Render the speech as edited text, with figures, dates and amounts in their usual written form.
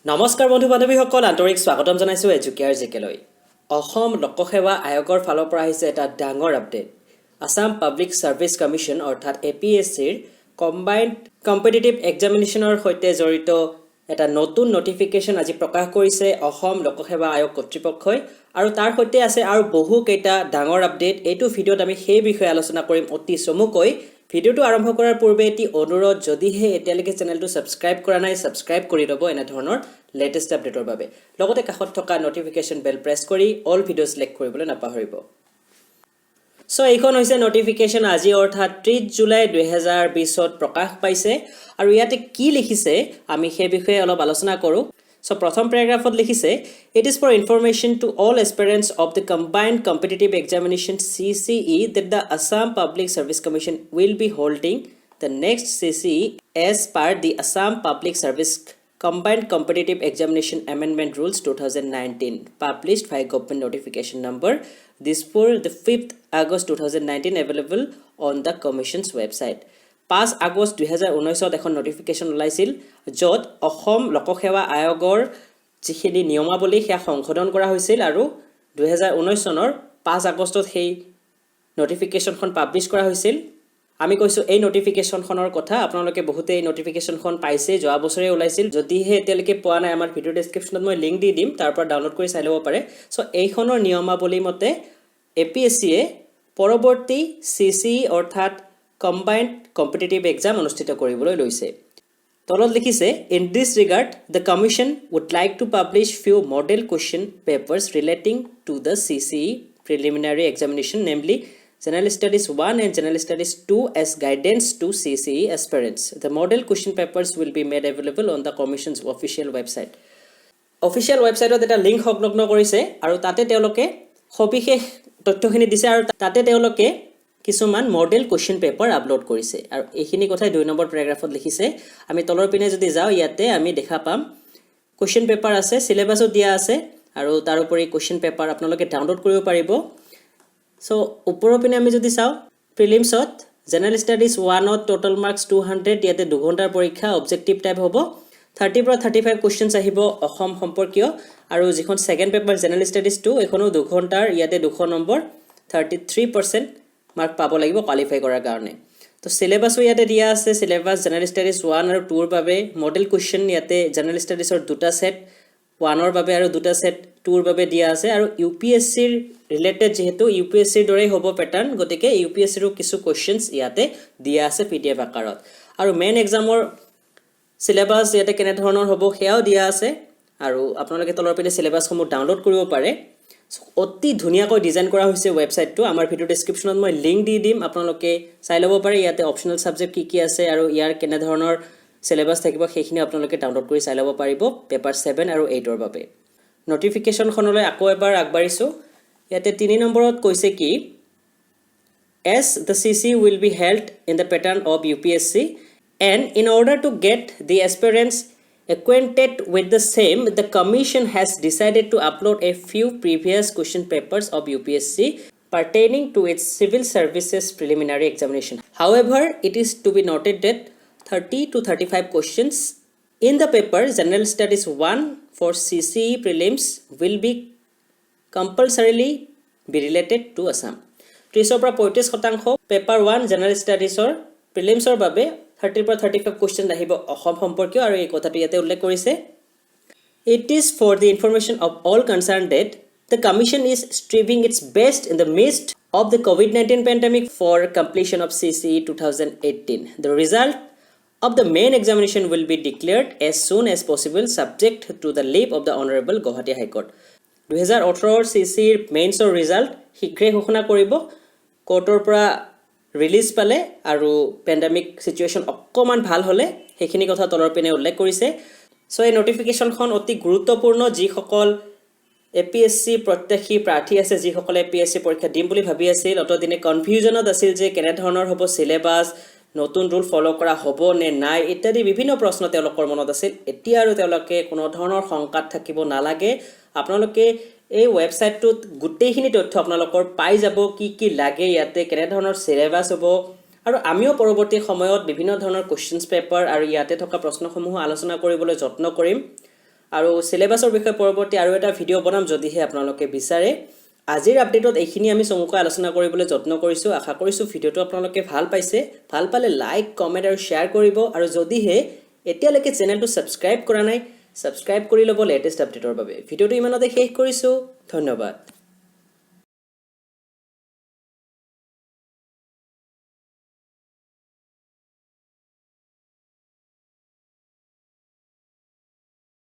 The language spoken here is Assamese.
নমস্কাৰ বন্ধু বান্ধৱীসকল, আন্তৰিক স্বাগতম জনাইছোঁ এডুকেয়াৰ জিকেলৈ। অসম লোকসেৱা আয়োগৰ ফালৰ পৰা আহিছে এটা ডাঙৰ update. Assam public service commission অৰ্থাৎ APSCৰ কম্বাইন্ড কম্পিটিটিভ এক্সামিনেশ্যনৰ সৈতে জড়িত এটা নতুন নটিফিকেশ্যন আজি প্ৰকাশ কৰিছে অসম লোকসেৱা আয়োগ কৰ্তৃপক্ষই, আৰু তাৰ সৈতে আছে আৰু বহু কেইটা ডাঙৰ আপডেট। এইটো ভিডিঅ'ত আমি সেই বিষয়ে আলোচনা কৰিম অতি চমুকৈ। ভিডিঅ'টো আৰম্ভ কৰাৰ পূৰ্বে এটি অনুৰোধ, যদিহে এতিয়ালৈকে চেনেলটো ছাবস্ক্ৰাইব কৰা নাই ছাবস্ক্ৰাইব কৰি ল'ব এনে ধৰণৰ লেটেষ্ট আপডেটৰ বাবে। লগতে কাষত থকা নটিফিকেশ্যন বেল প্ৰেছ কৰি অল ভিডিঅ' সিলেক্ট কৰিবলৈ নাপাহৰিব। সো এইখন হৈছে নটিফিকেশ্যন আজি অৰ্থাৎ 30 জুলাই 2020ত প্ৰকাশ পাইছে, আৰু ইয়াতে কি লিখিছে আমি সেই বিষয়ে অলপ আলোচনা কৰোঁ। সো প্ৰথম পেৰাগ্ৰাফত লিখিছে, it is for information to all aspirants of the combined competitive examination CCE that the Assam Public Service Commission will be holding the next CCE as per the Assam Public Service Combined Competitive Examination Amendment Rules 2019 published by government notification number this for the 5th August 2019 available on the commission's website. 5 August 2019ত এখন নটিফিকেশ্যন ওলাইছিল, য'ত অসম লোকসেৱা আয়োগৰ যিখিনি নিয়মাৱলী সেয়া সংশোধন কৰা হৈছিল, আৰু 2019 চনৰ 5 আগষ্টত সেই নটিফিকেশ্যনখন পাব্লিছ কৰা হৈছিল। আমি কৈছোঁ এই নটিফিকেশ্যনখনৰ কথা, আপোনালোকে বহুতে এই নটিফিকেশ্যনখন পাইছে, যোৱা বছৰে ওলাইছিল। যদিহে এতিয়ালৈকে পোৱা নাই, আমাৰ ভিডিঅ' ডেছক্ৰিপশ্যনত মই লিংক দি দিম, তাৰ পৰা ডাউনলোড কৰি চাই ল'ব পাৰে। চ' এইখনৰ নিয়মাৱলী মতে APSCয়ে পৰৱৰ্তী CCE অৰ্থাৎ কম্বাইন্ড কম্পিটিটিভ এক্সাম অনুষ্ঠিত কৰিবলৈ লৈছে। তলত লিখিছে, in this regard the commission would like to publish few model question papers relating to the CCE preliminary examination, namely General Studies 1 and General Studies 2 as guidance to CCE aspirants. The model question papers will be made available on the Commission's official website. Official website এটা লিংক সংলগ্ন কৰিছে, আৰু তাতে তেওঁলোকে সবিশেষ তথ্যখিনি দিছে, আৰু তাতে তেওঁলোকে কিছুমান মডেল কুৱেশ্যন পেপাৰ আপলোড কৰিছে, আৰু এইখিনি কথাই 2 নম্বৰ পেৰাগ্ৰাফত লিখিছে। আমি তলৰ পিনে যদি যাওঁ, ইয়াতে আমি দেখা পাম কুৱেশ্যন পেপাৰ আছে, চিলেবাছো দিয়া আছে, আৰু তাৰোপৰি কুৱেশ্যন পেপাৰ আপোনালোকে ডাউনলোড কৰিব পাৰিব। সো ওপৰৰ পিনে আমি যদি চাওঁ, প্ৰিলিমছত জেনেৰেল ষ্টাডিজ 1ত টোটেল মাৰ্কছ 200, ইয়াতে 2 ঘণ্টাৰ পৰীক্ষা, অবজেক্টিভ টাইপ হ'ব। 30 পৰা 35 কুৱেশ্যনছ আহিব অসম সম্পৰ্কীয়, আৰু যিখন ছেকেণ্ড পেপাৰ জেনেৰেল ষ্টাডিজ 2 এইখনো 2 ঘণ্টাৰ, ইয়াতে 200 নম্বৰ, 33% মাৰ্ক পাব লাগিব কোৱালিফাই কৰাৰ কাৰণে। তো চিলেবাছো ইয়াতে দিয়া আছে, চিলেবাছ জেনেৰেল ষ্টাডিজ 1 আৰু 2ৰ বাবে। মডেল কুৱেশ্যন ইয়াতে জেনেৰেল ষ্টাডিজৰ 2টা ছেট 1ৰ বাবে আৰু 2টা ছেট 2ৰ বাবে দিয়া আছে, আৰু UPSCৰ ৰিলেটেড যিহেতু UPSCৰ দৰেই হ'ব পেটাৰ্ণ, গতিকে UPSCৰো কিছু কুৱেশ্যনছ ইয়াতে দিয়া আছে PDF আকাৰত। আৰু মেইন এক্সামৰ চিলেবাছ ইয়াতে কেনেধৰণৰ হ'ব সেয়াও দিয়া আছে, আৰু আপোনালোকে তলৰ পিনে চিলেবাছসমূহ ডাউনলোড কৰিব পাৰে। অতি ধুনীয়াকৈ ডিজাইন কৰা হৈছে ৱেবছাইটটো। আমাৰ ভিডিঅ' ডেছক্ৰিপশ্যনত মই লিংক দি দিম, আপোনালোকে চাই ল'ব পাৰে। ইয়াতে অপশ্যনেল ছাবজেক্ট কি আছে আৰু ইয়াৰ কেনেধৰণৰ চিলেবাছ থাকিব সেইখিনি আপোনালোকে ডাউনলোড কৰি চাই ল'ব পাৰিব পেপাৰ 7 আৰু 8ৰ বাবে। নটিফিকেশ্যনখনলৈ আকৌ এবাৰ আগবাঢ়িছোঁ। ইয়াতে 3 নম্বৰত কৈছে কি, as the CCE will be held in the pattern of UPSC and in order to get the aspirants acquainted with the same, the commission has decided to upload a few previous question papers of UPSC pertaining to its civil services preliminary examination. However, it is to be noted that 30 to 35 questions in the paper General Studies 1 for CCE prelims will be compulsorily be related to Assam. 30 পৰা 35% পেপাৰ 1 জেনেৰেল ষ্টাডিজৰ প্ৰিলিমছৰ বাবে 30 পৰা 35 কুৱেশ্যন আহিব অসম সম্পৰ্কীয়, আৰু এই কথাটো ইয়াতে উল্লেখ কৰিছে। It is for the information of all concerned that the commission is striving its best in the midst of the COVID-19 pandemic for completion of CCE 2018. The result of the main examination will be declared as soon as possible subject to the leave of the Honorable Guwahati High Court. 2018 CCEৰ মেইনছৰ result শীঘ্ৰেই ঘোষণা কৰিব। কোৰ্টৰ পৰা ৰিলিজ পালে আৰু পেণ্ডেমিক চিটুৱেশ্যন অকণমান ভাল হ'লে সেইখিনি কথা তলৰ পিনে উল্লেখ কৰিছে। চ' এই নটিফিকেশ্যনখন অতি গুৰুত্বপূৰ্ণ। যিসকল APSC প্ৰত্যাশী প্ৰাৰ্থী আছে, যিসকলে APSC পৰীক্ষা দিম বুলি ভাবি আছিল, অতদিনে কনফিউজনত আছিল যে কেনেধৰণৰ হ'ব চিলেবাছ, নতুন ৰুল ফ'ল' কৰা হ'ব নে নাই ইত্যাদি বিভিন্ন প্ৰশ্ন তেওঁলোকৰ মনত আছিল। এতিয়া আৰু তেওঁলোকে কোনো ধৰণৰ শংকাত থাকিব নালাগে। আপোনালোকে এই ৱেবছাইটটোত গোটেইখিনি তথ্য আপোনালোকৰ পাই যাব, কি কি লাগে, ইয়াতে কেনেধৰণৰ চিলেবাছ হ'ব, আৰু আমিও পৰৱৰ্তী সময়ত বিভিন্ন ধৰণৰ কুৱেশ্যনছ পেপাৰ আৰু ইয়াতে থকা প্ৰশ্নসমূহ আলোচনা কৰিবলৈ যত্ন কৰিম। আৰু সিলেবাসৰ বিষয়ে পৰৱৰ্তী আৰু এটা ভিডিঅ' বনাম যদিহে আপোনালোকে বিচাৰে আজিৰ আপডেটত এইখিনি আমি চমুকৈ আলোচনা কৰিবলৈ যত্ন কৰিছোঁ আশা কৰিছোঁ ভিডিঅ'টো আপোনালোকে ভাল পাইছে ভাল পালে লাইক কমেণ্ট আৰু শ্বেয়াৰ কৰিব আৰু যদিহে এতিয়ালৈকে চেনেলটো সাবস্ক্ৰাইব কৰা নাই সাবস্ক্ৰাইব কৰি ল'ব লেটেষ্ট আপডেটৰ বাবে ভিডিঅ'টো ইমানতে শেষ কৰিছোঁ ধন্যবাদ